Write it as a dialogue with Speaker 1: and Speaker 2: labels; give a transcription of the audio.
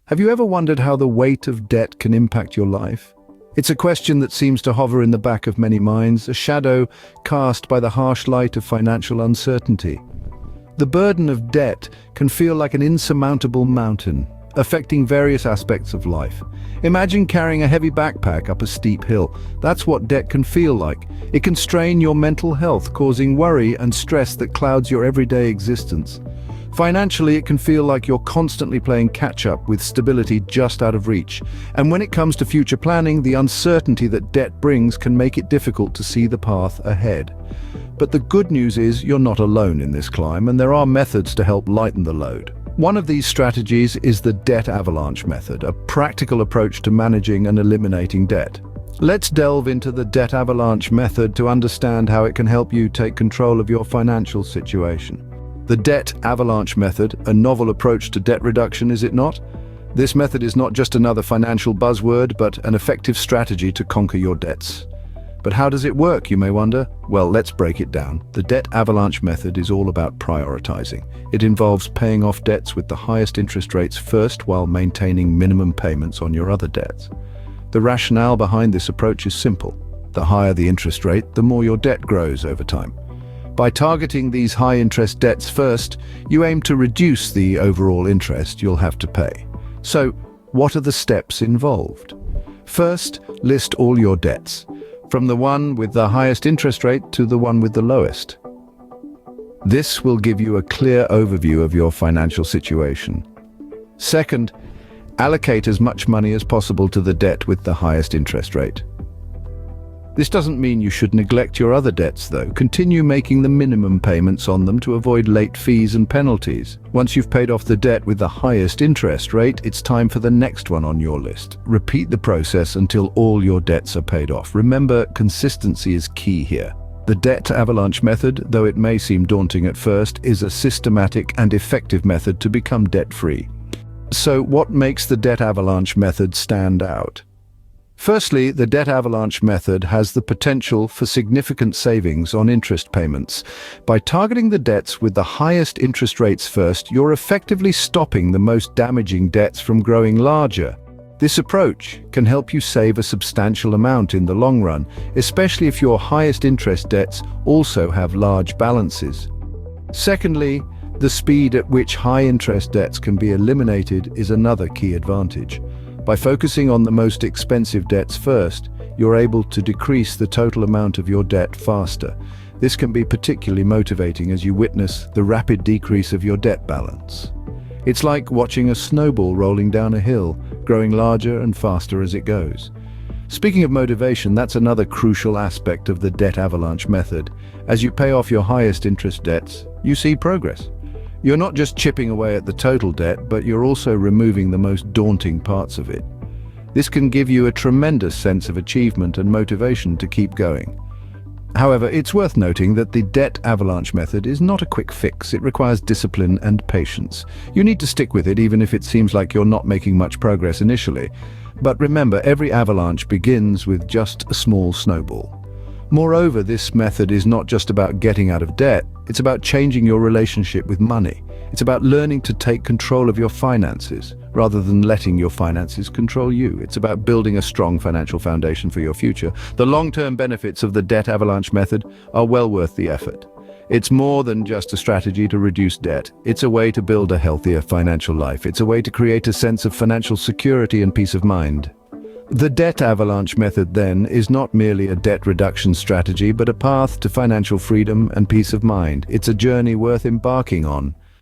Speaker 1: Have you ever wondered how the weight of debt can impact your life? It's a question that seems to hover in the back of many minds, a shadow cast by the harsh light of financial uncertainty. The burden of debt can feel like an insurmountable mountain, affecting various aspects of life. Imagine carrying a heavy backpack up a steep hill. That's what debt can feel like. It can strain your mental health, causing worry and stress that clouds your everyday existence. Financially, it can feel like you're constantly playing catch-up with stability just out of reach. And when it comes to future planning, the uncertainty that debt brings can make it difficult to see the path ahead. But the good news is you're not alone in this climb, and there are methods to help lighten the load. One of these strategies is the Debt Avalanche method, a practical approach to managing and eliminating debt. Let's delve into the Debt Avalanche method to understand how it can help you take control of your financial situation. The Debt Avalanche method, a novel approach to debt reduction, is it not? This method is not just another financial buzzword, but an effective strategy to conquer your debts. But how does it work, you may wonder? Well, let's break it down. The Debt Avalanche method is all about prioritizing. It involves paying off debts with the highest interest rates first while maintaining minimum payments on your other debts. The rationale behind this approach is simple. The higher the interest rate, the more your debt grows over time. By targeting these high-interest debts first, you aim to reduce the overall interest you'll have to pay. So, what are the steps involved? First, list all your debts, from the one with the highest interest rate to the one with the lowest. This will give you a clear overview of your financial situation. Second, allocate as much money as possible to the debt with the highest interest rate. This doesn't mean you should neglect your other debts, though. Continue making the minimum payments on them to avoid late fees and penalties. Once you've paid off the debt with the highest interest rate, it's time for the next one on your list. Repeat the process until all your debts are paid off. Remember, consistency is key here. The Debt Avalanche method, though it may seem daunting at first, is a systematic and effective method to become debt-free. So what makes the Debt Avalanche method stand out? Firstly, the Debt Avalanche method has the potential for significant savings on interest payments. By targeting the debts with the highest interest rates first, you're effectively stopping the most damaging debts from growing larger. This approach can help you save a substantial amount in the long run, especially if your highest interest debts also have large balances. Secondly, the speed at which high-interest debts can be eliminated is another key advantage. By focusing on the most expensive debts first, you're able to decrease the total amount of your debt faster. This can be particularly motivating as you witness the rapid decrease of your debt balance. It's like watching a snowball rolling down a hill, growing larger and faster as it goes. Speaking of motivation, that's another crucial aspect of the Debt Avalanche method. As you pay off your highest interest debts, you see progress. You're not just chipping away at the total debt, but you're also removing the most daunting parts of it. This can give you a tremendous sense of achievement and motivation to keep going. However, it's worth noting that the Debt Avalanche method is not a quick fix. It requires discipline and patience. You need to stick with it even if it seems like you're not making much progress initially. But remember, every avalanche begins with just a small snowball. Moreover, this method is not just about getting out of debt, it's about changing your relationship with money. It's about learning to take control of your finances, rather than letting your finances control you. It's about building a strong financial foundation for your future. The long-term benefits of the Debt Avalanche method are well worth the effort. It's more than just a strategy to reduce debt. It's a way to build a healthier financial life. It's a way to create a sense of financial security and peace of mind. The Debt Avalanche method, then, is not merely a debt reduction strategy, but a path to financial freedom and peace of mind. It's a journey worth embarking on.